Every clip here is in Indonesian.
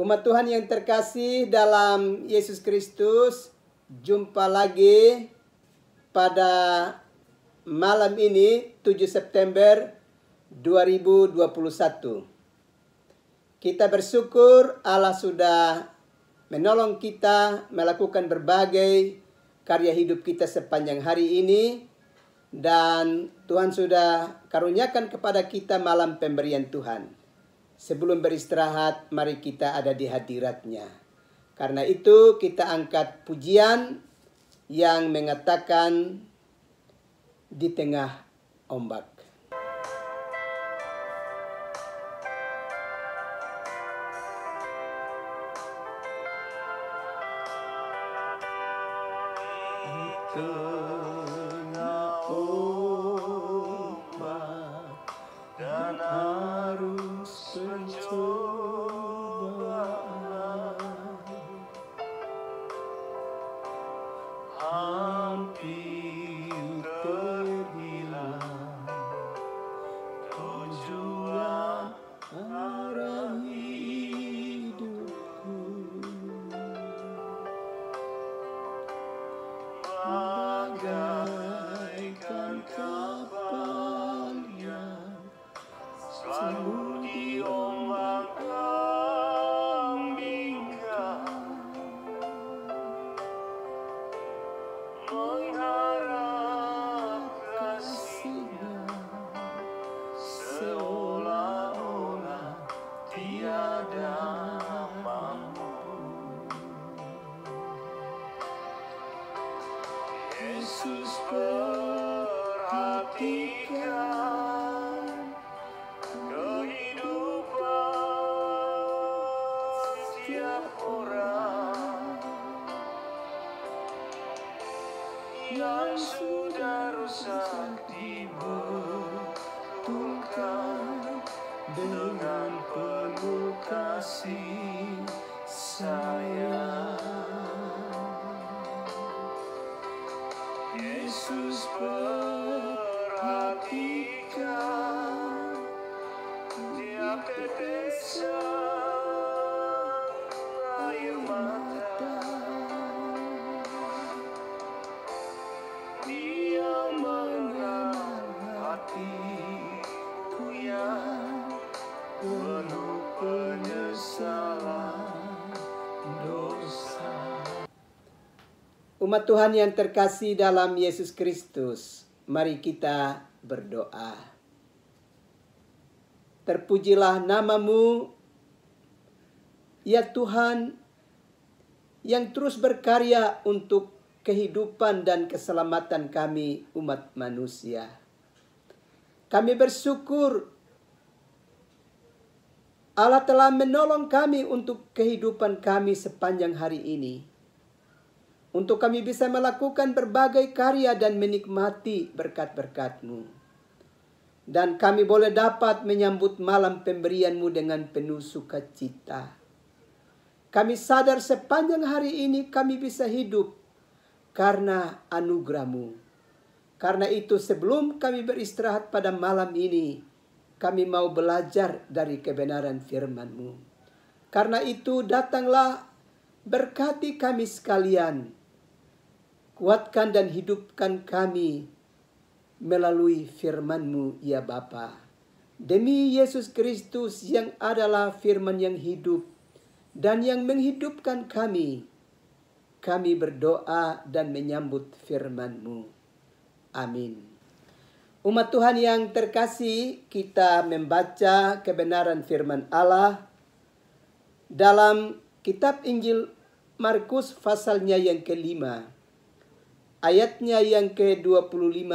Umat Tuhan yang terkasih dalam Yesus Kristus, jumpa lagi pada malam ini 7 September 2021. Kita bersyukur Allah sudah menolong kita melakukan berbagai karya hidup kita sepanjang hari ini. Dan Tuhan sudah karuniakan kepada kita malam pemberian Tuhan. Sebelum beristirahat, mari kita ada di hadirat-Nya. Karena itu kita angkat pujian yang mengatakan di tengah ombak. Yesus perhatikan kehidupan setiap orang yang sudah rusak dibetulkan dengan penuh kasih sayang. Yesus perhatikan tiap tetesan air mata. Dia mengenal hatiku yang penuh penyesalan dosa. Umat Tuhan yang terkasih dalam Yesus Kristus, mari kita berdoa. Terpujilah nama-Mu, ya Tuhan, yang terus berkarya untuk kehidupan dan keselamatan kami umat manusia. Kami bersyukur Allah telah menolong kami untuk kehidupan kami sepanjang hari ini. Untuk kami bisa melakukan berbagai karya dan menikmati berkat-berkat-Mu. Dan kami boleh dapat menyambut malam pemberian-Mu dengan penuh sukacita. Kami sadar sepanjang hari ini kami bisa hidup karena anugerah-Mu. Karena itu sebelum kami beristirahat pada malam ini, kami mau belajar dari kebenaran firman-Mu. Karena itu datanglah berkati kami sekalian. Kuatkan dan hidupkan kami melalui firman-Mu, ya Bapa. Demi Yesus Kristus yang adalah firman yang hidup dan yang menghidupkan kami berdoa dan menyambut firman-Mu. Amin. Umat Tuhan yang terkasih, kita membaca kebenaran firman Allah dalam kitab Injil Markus pasalnya yang kelima. Ayatnya yang ke-25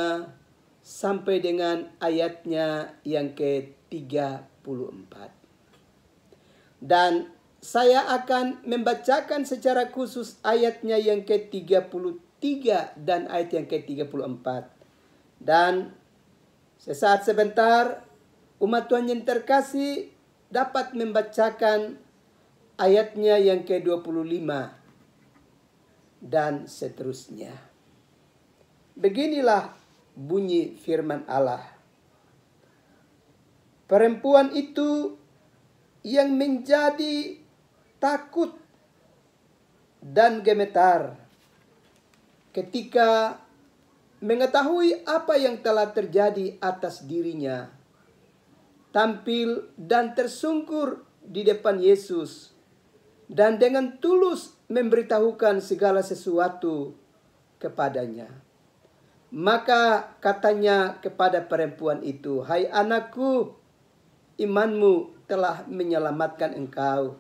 sampai dengan ayatnya yang ke-34. Dan saya akan membacakan secara khusus ayatnya yang ke-33 dan ayat yang ke-34. Dan sesaat sebentar umat Tuhan yang terkasih dapat membacakan ayatnya yang ke-25 dan seterusnya. Beginilah bunyi firman Allah. Perempuan itu yang menjadi takut dan gemetar ketika mengetahui apa yang telah terjadi atas dirinya. Tampil dan tersungkur di depan Yesus dan dengan tulus memberitahukan segala sesuatu kepadanya. Maka katanya kepada perempuan itu, "Hai anakku, imanmu telah menyelamatkan engkau.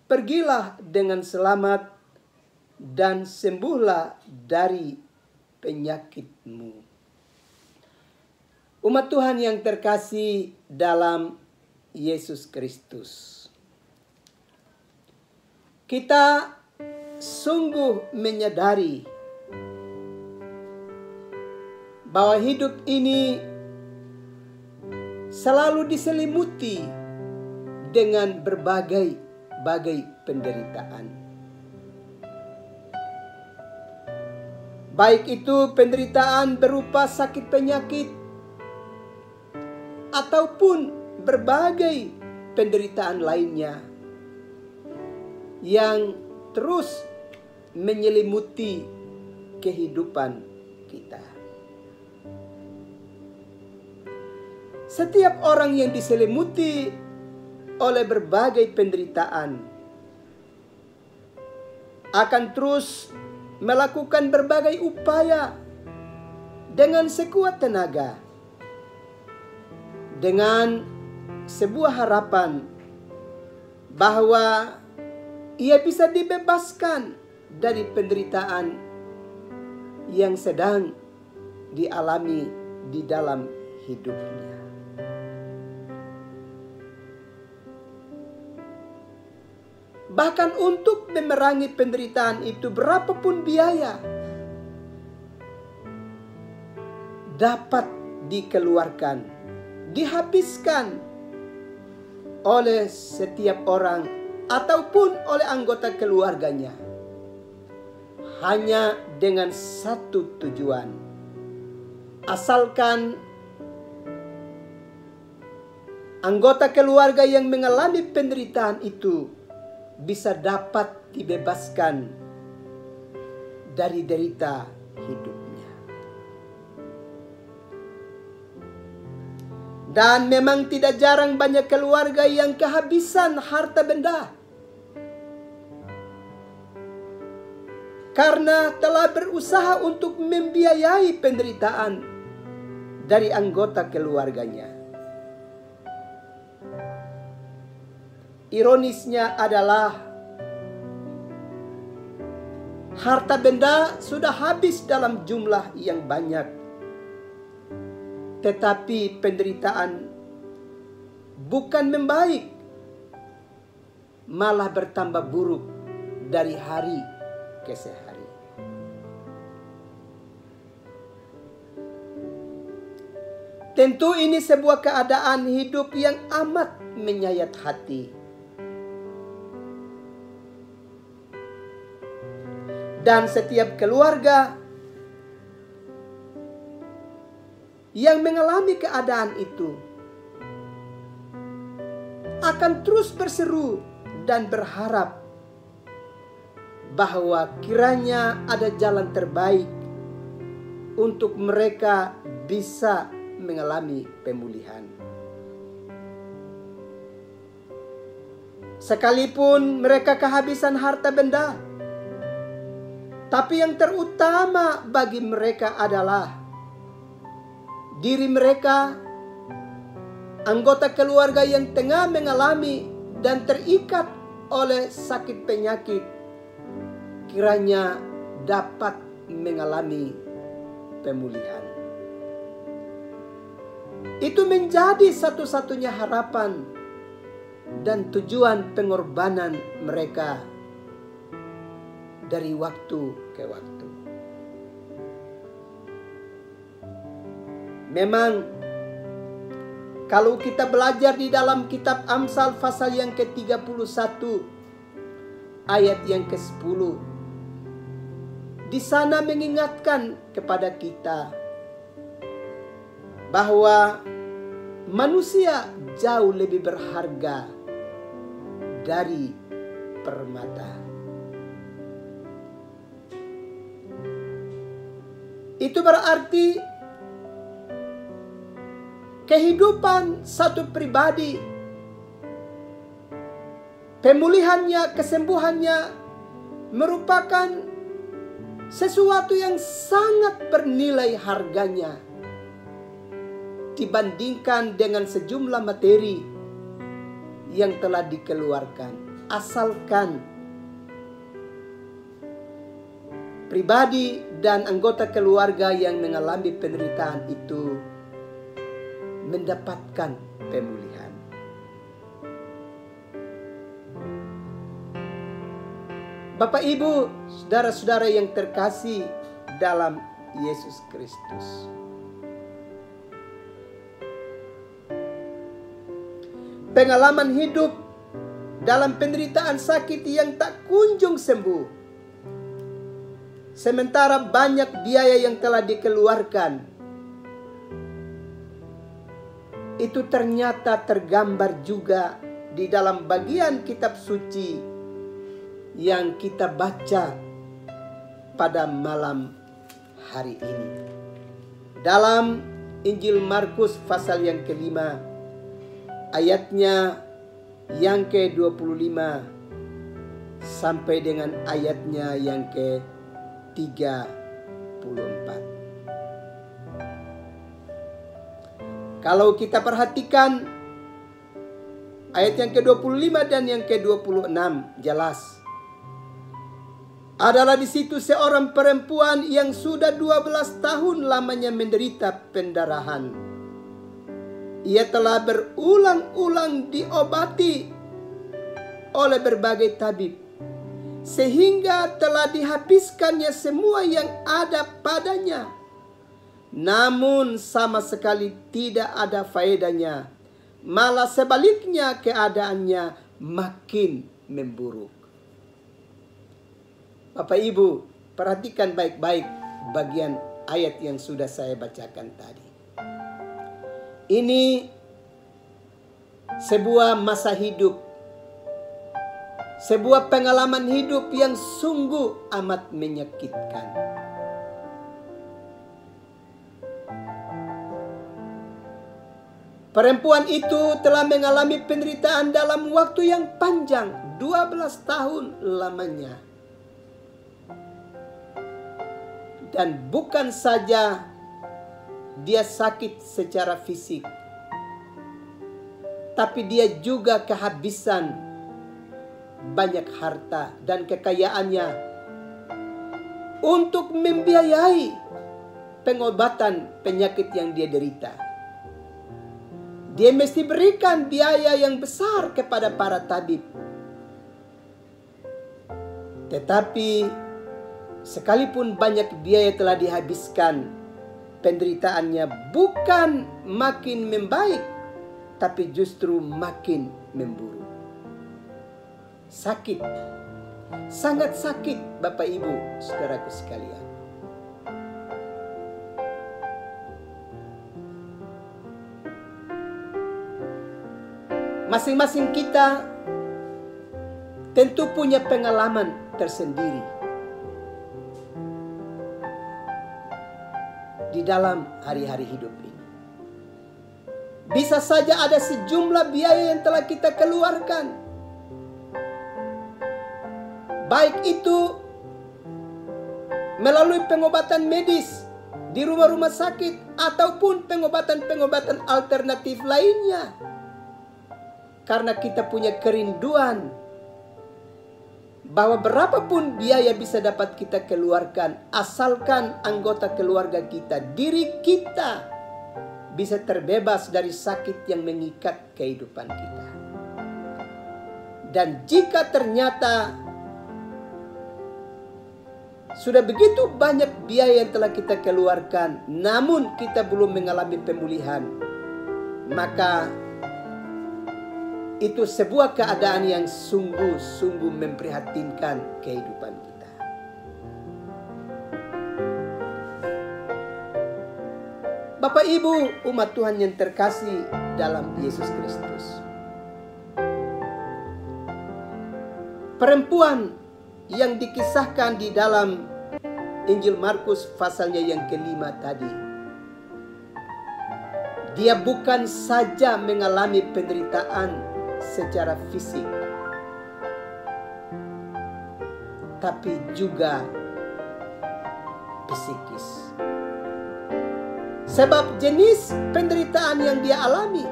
Pergilah dengan selamat dan sembuhlah dari penyakitmu." Umat Tuhan yang terkasih dalam Yesus Kristus, kita sungguh menyadari bahwa hidup ini selalu diselimuti dengan berbagai penderitaan. Baik itu penderitaan berupa sakit penyakit ataupun berbagai penderitaan lainnya yang terus menyelimuti kehidupan kita. Setiap orang yang diselimuti oleh berbagai penderitaan akan terus melakukan berbagai upaya dengan sekuat tenaga, dengan sebuah harapan bahwa ia bisa dibebaskan dari penderitaan yang sedang dialami di dalam hidupnya. Bahkan untuk memerangi penderitaan itu berapapun biaya dapat dikeluarkan, dihabiskan oleh setiap orang ataupun oleh anggota keluarganya, hanya dengan satu tujuan: asalkan anggota keluarga yang mengalami penderitaan itu bisa dapat dibebaskan dari derita hidupnya. Dan memang tidak jarang banyak keluarga yang kehabisan harta benda karena telah berusaha untuk membiayai penderitaan dari anggota keluarganya. Ironisnya adalah harta benda sudah habis dalam jumlah yang banyak, tetapi penderitaan bukan membaik, malah bertambah buruk dari hari ke hari. Tentu ini sebuah keadaan hidup yang amat menyayat hati. Dan setiap keluarga yang mengalami keadaan itu akan terus berseru dan berharap bahwa kiranya ada jalan terbaik untuk mereka bisa mengalami pemulihan. Sekalipun mereka kehabisan harta benda, tapi yang terutama bagi mereka adalah diri mereka, anggota keluarga yang tengah mengalami dan terikat oleh sakit penyakit, kiranya dapat mengalami pemulihan. Itu menjadi satu-satunya harapan dan tujuan pengorbanan mereka dari waktu ke waktu. Memang kalau kita belajar di dalam kitab Amsal pasal yang ke-31 ayat yang ke-10, di sana mengingatkan kepada kita bahwa manusia jauh lebih berharga dari permata. Itu berarti kehidupan satu pribadi, pemulihannya, kesembuhannya merupakan sesuatu yang sangat bernilai harganya dibandingkan dengan sejumlah materi yang telah dikeluarkan. Asalkan pribadi dan anggota keluarga yang mengalami penderitaan itu mendapatkan pemulihan. Bapak, Ibu, saudara-saudara yang terkasih dalam Yesus Kristus, pengalaman hidup dalam penderitaan sakit yang tak kunjung sembuh, sementara banyak biaya yang telah dikeluarkan, itu ternyata tergambar juga di dalam bagian kitab suci yang kita baca pada malam hari ini. Dalam Injil Markus pasal yang kelima, ayatnya yang ke-25 sampai dengan ayatnya yang ke-34. Kalau kita perhatikan ayat yang ke-25 dan yang ke-26 jelas. Adalah di situ seorang perempuan yang sudah 12 tahun lamanya menderita pendarahan. Ia telah berulang-ulang diobati oleh berbagai tabib, sehingga telah dihabiskannya semua yang ada padanya. Namun sama sekali tidak ada faedahnya. Malah sebaliknya keadaannya makin memburuk. Bapak Ibu, perhatikan baik-baik bagian ayat yang sudah saya bacakan tadi. Ini sebuah masa hidup, sebuah pengalaman hidup yang sungguh amat menyakitkan. Perempuan itu telah mengalami penderitaan dalam waktu yang panjang, 12 tahun lamanya. Dan bukan saja dia sakit secara fisik, tapi dia juga kehabisan banyak harta dan kekayaannya untuk membiayai pengobatan penyakit yang dia derita. Dia mesti berikan biaya yang besar kepada para tabib. Tetapi sekalipun banyak biaya telah dihabiskan, penderitaannya bukan makin membaik, tapi justru makin memburuk. Sakit, sangat sakit Bapak Ibu, saudaraku sekalian. Masing-masing kita tentu punya pengalaman tersendiri di dalam hari-hari hidup ini. Bisa saja ada sejumlah biaya yang telah kita keluarkan, baik itu melalui pengobatan medis di rumah-rumah sakit ataupun pengobatan-pengobatan alternatif lainnya. Karena kita punya kerinduan bahwa berapapun biaya bisa dapat kita keluarkan, asalkan anggota keluarga kita, diri kita bisa terbebas dari sakit yang mengikat kehidupan kita. Dan jika ternyata sudah begitu banyak biaya yang telah kita keluarkan, namun kita belum mengalami pemulihan, maka itu sebuah keadaan yang sungguh-sungguh memprihatinkan kehidupan kita. Bapak Ibu, umat Tuhan yang terkasih dalam Yesus Kristus, perempuan yang dikisahkan di dalam Injil Markus pasalnya yang kelima tadi. Dia bukan saja mengalami penderitaan secara fisik, tapi juga psikis. Sebab jenis penderitaan yang dia alami,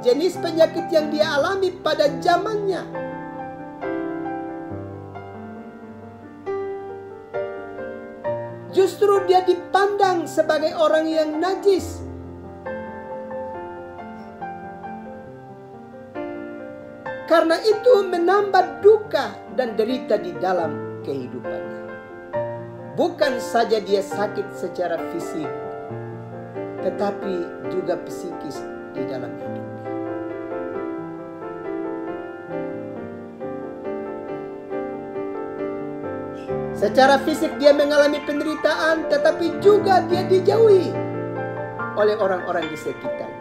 jenis penyakit yang dia alami pada zamannya, justru dia dipandang sebagai orang yang najis. Karena itu menambah duka dan derita di dalam kehidupannya. Bukan saja dia sakit secara fisik, tetapi juga psikis di dalam hidupnya. Secara fisik dia mengalami penderitaan, tetapi juga dia dijauhi oleh orang-orang di sekitarnya.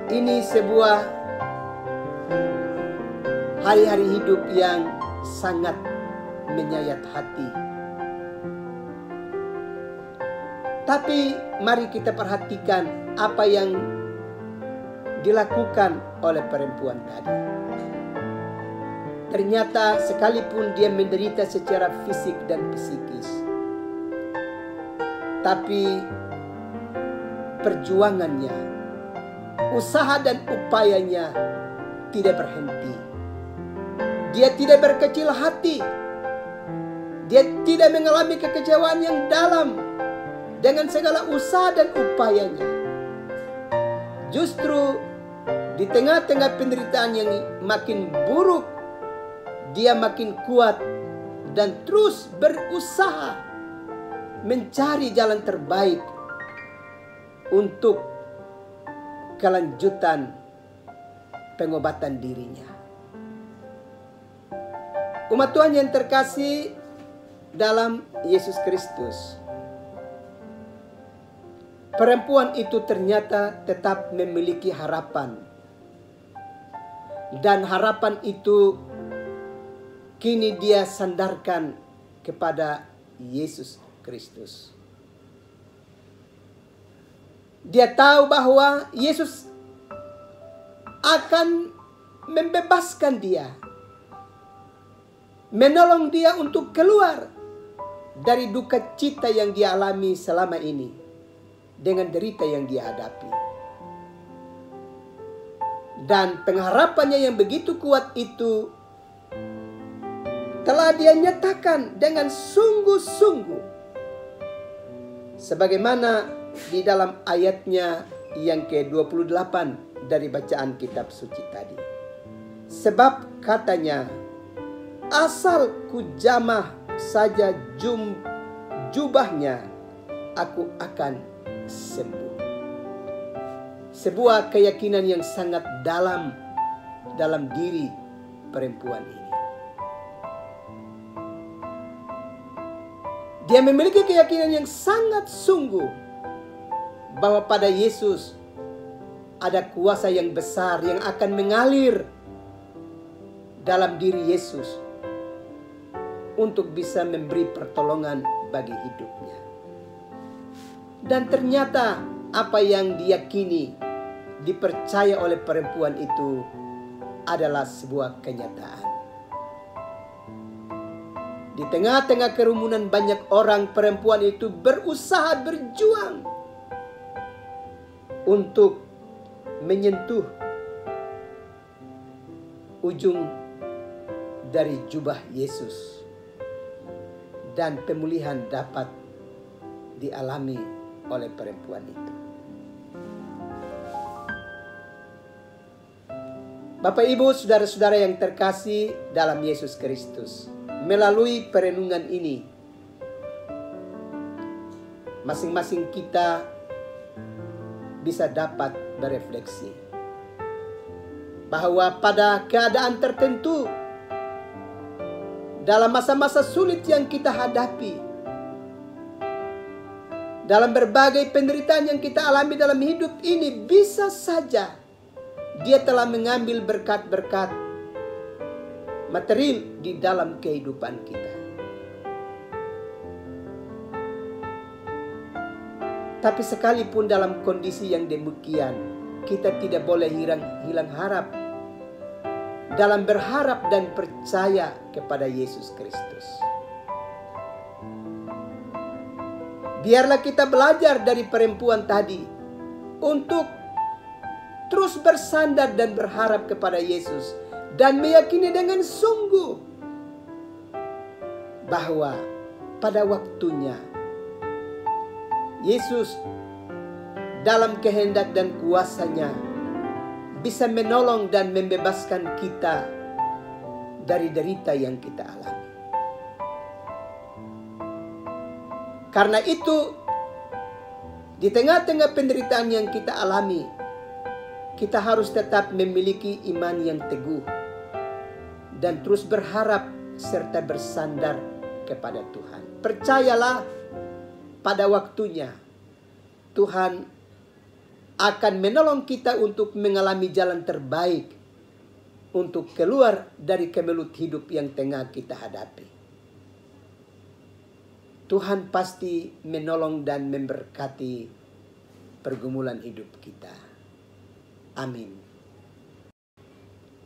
Ini sebuah hari-hari hidup yang sangat menyayat hati. Tapi mari kita perhatikan apa yang dilakukan oleh perempuan tadi. Ternyata sekalipun dia menderita secara fisik dan psikis, tapi perjuangannya, usaha dan upayanya tidak berhenti. Dia tidak berkecil hati. Dia tidak mengalami kekecewaan yang dalam dengan segala usaha dan upayanya. Justru di tengah-tengah penderitaan yang makin buruk, dia makin kuat dan terus berusaha mencari jalan terbaik untuk kelanjutan pengobatan dirinya. Umat Tuhan yang terkasih dalam Yesus Kristus, perempuan itu ternyata tetap memiliki harapan. Dan harapan itu kini dia sandarkan kepada Yesus Kristus. Dia tahu bahwa Yesus akan membebaskan dia, menolong dia untuk keluar dari duka cita yang dia alami selama ini dengan derita yang dia hadapi. Dan pengharapannya yang begitu kuat itu telah dia nyatakan dengan sungguh-sungguh, sebagaimana di dalam ayatnya yang ke-28 dari bacaan kitab suci tadi. Sebab katanya, asal ku jamah saja jubahnya, aku akan sembuh. Sebuah keyakinan yang sangat dalam diri perempuan ini. Dia memiliki keyakinan yang sangat sungguh bahwa pada Yesus ada kuasa yang besar yang akan mengalir dalam diri Yesus untuk bisa memberi pertolongan bagi hidupnya. Dan ternyata apa yang diyakini, dipercaya oleh perempuan itu adalah sebuah kenyataan. Di tengah-tengah kerumunan banyak orang, perempuan itu berusaha berjuang untuk menyentuh ujung dari jubah Yesus. Dan pemulihan dapat dialami oleh perempuan itu. Bapak, Ibu, saudara-saudara yang terkasih dalam Yesus Kristus, melalui perenungan ini, masing-masing kita bisa dapat berefleksi bahwa pada keadaan tertentu, dalam masa-masa sulit yang kita hadapi, dalam berbagai penderitaan yang kita alami dalam hidup ini, bisa saja Dia telah mengambil berkat-berkat material di dalam kehidupan kita. Tapi sekalipun dalam kondisi yang demikian, kita tidak boleh hilang harap dalam berharap dan percaya kepada Yesus Kristus. Biarlah kita belajar dari perempuan tadi untuk terus bersandar dan berharap kepada Yesus dan meyakini dengan sungguh bahwa pada waktunya Yesus dalam kehendak dan kuasa-Nya bisa menolong dan membebaskan kita dari derita yang kita alami. Karena itu, di tengah-tengah penderitaan yang kita alami, kita harus tetap memiliki iman yang teguh dan terus berharap serta bersandar kepada Tuhan. Percayalah, pada waktunya Tuhan akan menolong kita untuk mengalami jalan terbaik untuk keluar dari kemelut hidup yang tengah kita hadapi. Tuhan pasti menolong dan memberkati pergumulan hidup kita. Amin.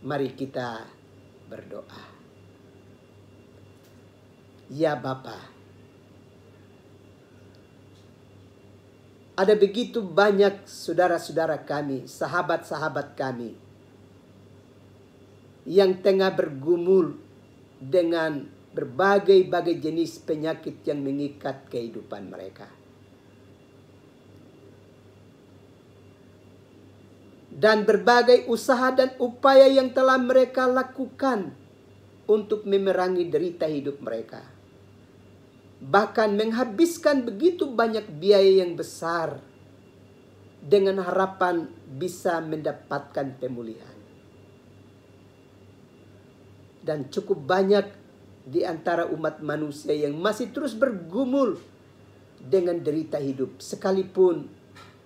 Mari kita berdoa. Ya Bapa, ada begitu banyak saudara-saudara kami, sahabat-sahabat kami yang tengah bergumul dengan berbagai-bagai jenis penyakit yang mengikat kehidupan mereka. Dan berbagai usaha dan upaya yang telah mereka lakukan untuk memerangi derita hidup mereka. Bahkan menghabiskan begitu banyak biaya yang besar dengan harapan bisa mendapatkan pemulihan. Dan cukup banyak di antara umat manusia yang masih terus bergumul dengan derita hidup, sekalipun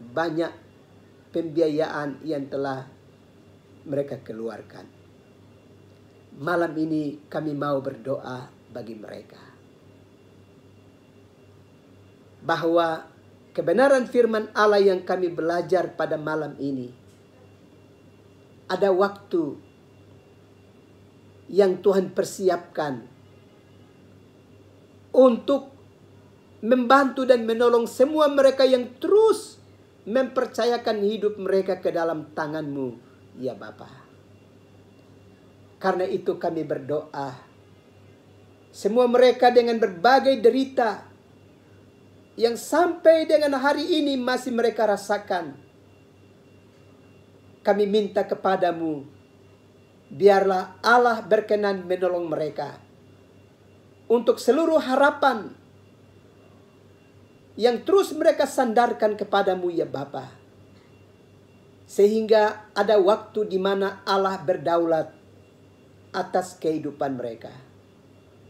banyak pembiayaan yang telah mereka keluarkan. Malam ini kami mau berdoa bagi mereka, bahwa kebenaran firman Allah yang kami belajar pada malam ini, ada waktu yang Tuhan persiapkan untuk membantu dan menolong semua mereka yang terus mempercayakan hidup mereka ke dalam tangan-Mu, ya Bapa. Karena itu kami berdoa, semua mereka dengan berbagai derita yang sampai dengan hari ini masih mereka rasakan, kami minta kepadamu, biarlah Allah berkenan menolong mereka untuk seluruh harapan yang terus mereka sandarkan kepadamu, ya Bapa. Sehingga ada waktu di mana Allah berdaulat atas kehidupan mereka,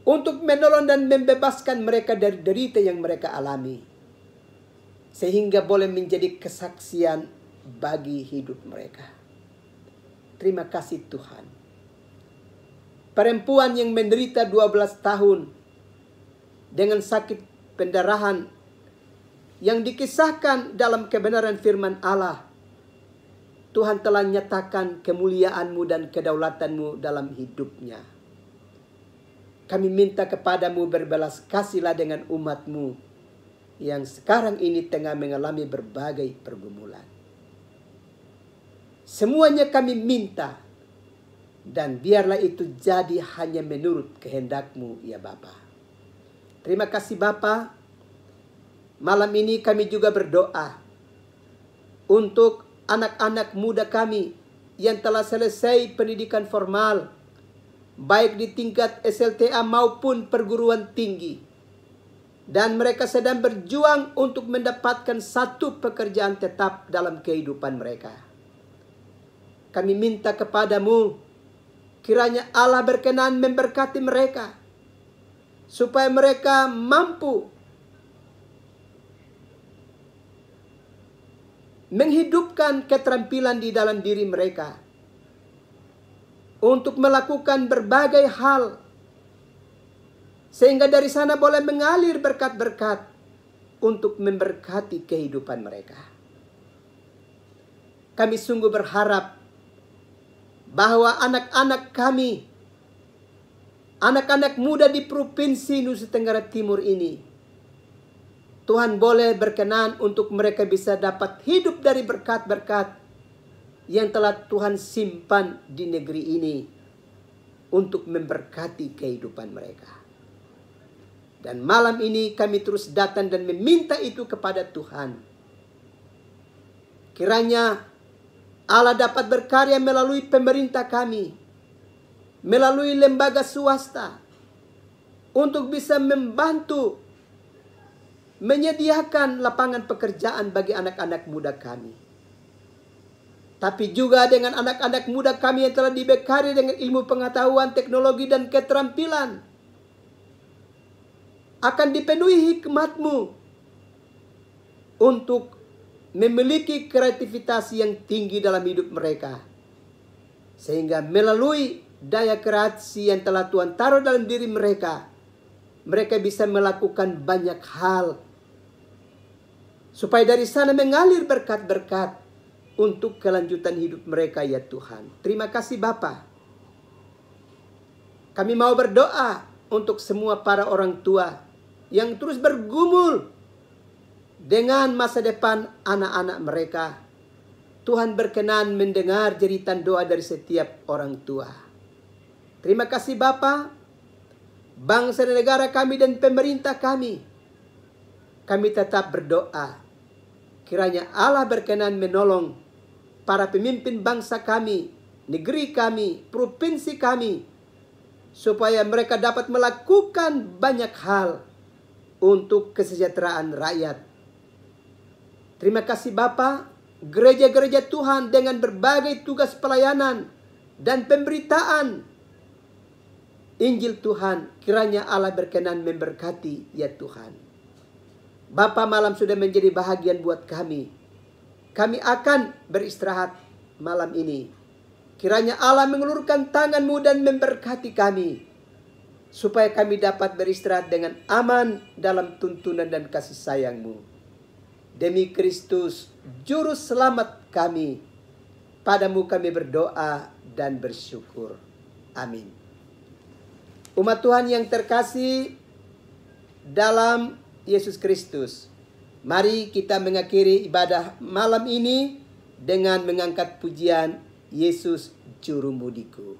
untuk menolong dan membebaskan mereka dari derita yang mereka alami, sehingga boleh menjadi kesaksian bagi hidup mereka. Terima kasih Tuhan. Perempuan yang menderita 12 tahun dengan sakit pendarahan yang dikisahkan dalam kebenaran firman Allah, Tuhan telah nyatakan kemuliaan-Mu dan kedaulatan-Mu dalam hidupnya. Kami minta kepadamu berbelas kasihlah dengan umat-Mu yang sekarang ini tengah mengalami berbagai pergumulan. Semuanya kami minta, dan biarlah itu jadi hanya menurut kehendak-Mu, ya Bapa. Terima kasih Bapa. Malam ini kami juga berdoa untuk anak-anak muda kami yang telah selesai pendidikan formal, baik di tingkat SLTA maupun perguruan tinggi, dan mereka sedang berjuang untuk mendapatkan satu pekerjaan tetap dalam kehidupan mereka. Kami minta kepadamu, kiranya Allah berkenan memberkati mereka, supaya mereka mampu menghidupkan keterampilan di dalam diri mereka, untuk melakukan berbagai hal, sehingga dari sana boleh mengalir berkat-berkat untuk memberkati kehidupan mereka. Kami sungguh berharap bahwa anak-anak kami, anak-anak muda di Provinsi Nusa Tenggara Timur ini, Tuhan boleh berkenan untuk mereka bisa dapat hidup dari berkat-berkat yang telah Tuhan simpan di negeri ini untuk memberkati kehidupan mereka. Dan malam ini kami terus datang dan meminta itu kepada Tuhan. Kiranya Allah dapat berkarya melalui pemerintah kami, melalui lembaga swasta, untuk bisa membantu menyediakan lapangan pekerjaan bagi anak-anak muda kami. Tapi juga dengan anak-anak muda kami yang telah dibekali dengan ilmu pengetahuan, teknologi, dan keterampilan, akan dipenuhi hikmat-Mu untuk memiliki kreativitas yang tinggi dalam hidup mereka. Sehingga melalui daya kreasi yang telah Tuhan taruh dalam diri mereka, mereka bisa melakukan banyak hal, supaya dari sana mengalir berkat-berkat untuk kelanjutan hidup mereka, ya Tuhan. Terima kasih Bapa. Kami mau berdoa untuk semua para orang tua yang terus bergumul dengan masa depan anak-anak mereka. Tuhan berkenan mendengar jeritan doa dari setiap orang tua. Terima kasih Bapa. Bangsa dan negara kami dan pemerintah kami tetap berdoa. Kiranya Allah berkenan menolong para pemimpin bangsa kami, negeri kami, provinsi kami, supaya mereka dapat melakukan banyak hal untuk kesejahteraan rakyat. Terima kasih Bapa. Gereja-gereja Tuhan dengan berbagai tugas pelayanan dan pemberitaan Injil Tuhan, kiranya Allah berkenan memberkati, ya Tuhan. Bapa, malam sudah menjadi bahagian buat kami. Kami akan beristirahat malam ini. Kiranya Allah mengulurkan tangan-Mu dan memberkati kami, supaya kami dapat beristirahat dengan aman dalam tuntunan dan kasih sayang-Mu. Demi Kristus, Juru Selamat kami, padamu kami berdoa dan bersyukur. Amin. Umat Tuhan yang terkasih dalam Yesus Kristus, mari kita mengakhiri ibadah malam ini dengan mengangkat pujian Yesus Juru Mudiku.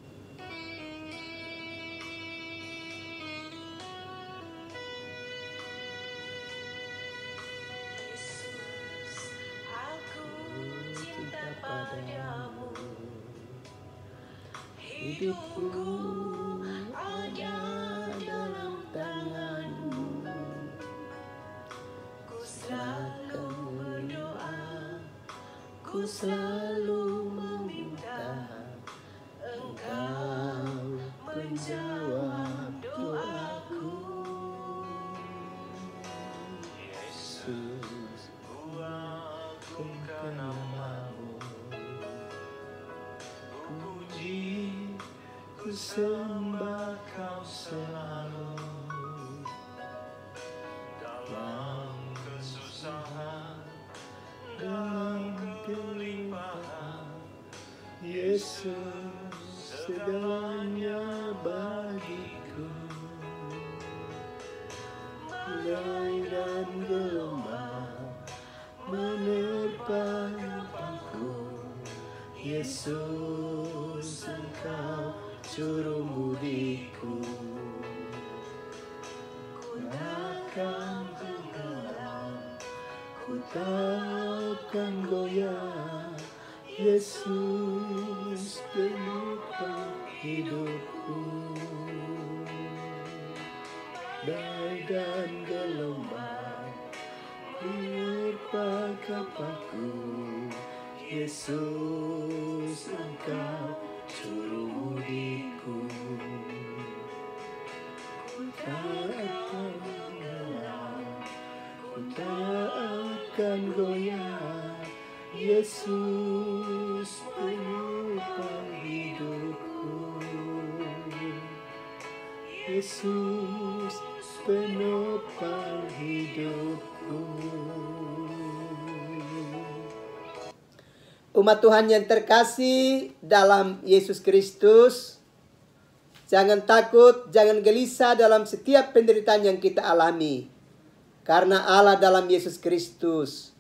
Hidupku ada dalam tangan-Mu. Ku selalu berdoa, ku selalu meminta, Engkau menjawab doaku. Yesus, ku agungkan nama-Mu. Ku puji, ku sembah Kau selalu. Dalam kesusahan, dalam kelimpahan, Yesus segalanya bagiku. Badai dan gelombang menerpa hidupku, Yesus Engkau Juru Mudiku. Ku takkan tenggelam, ku takkan goyah, Yesus penutup hidupku. Badai dan gelombang menerpa kapalku, Yesus Engkau Juru Mudiku. Ku tak akan tenggelam, ku tak akan goyah, Yesus penutup hidupku. Yesus penopang hidupku. Umat Tuhan yang terkasih dalam Yesus Kristus, jangan takut, jangan gelisah dalam setiap penderitaan yang kita alami. Karena Allah dalam Yesus Kristus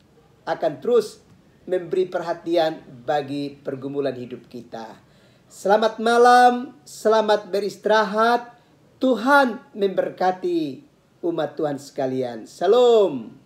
akan terus memberi perhatian bagi pergumulan hidup kita. Selamat malam, selamat beristirahat. Tuhan memberkati umat Tuhan sekalian. Shalom.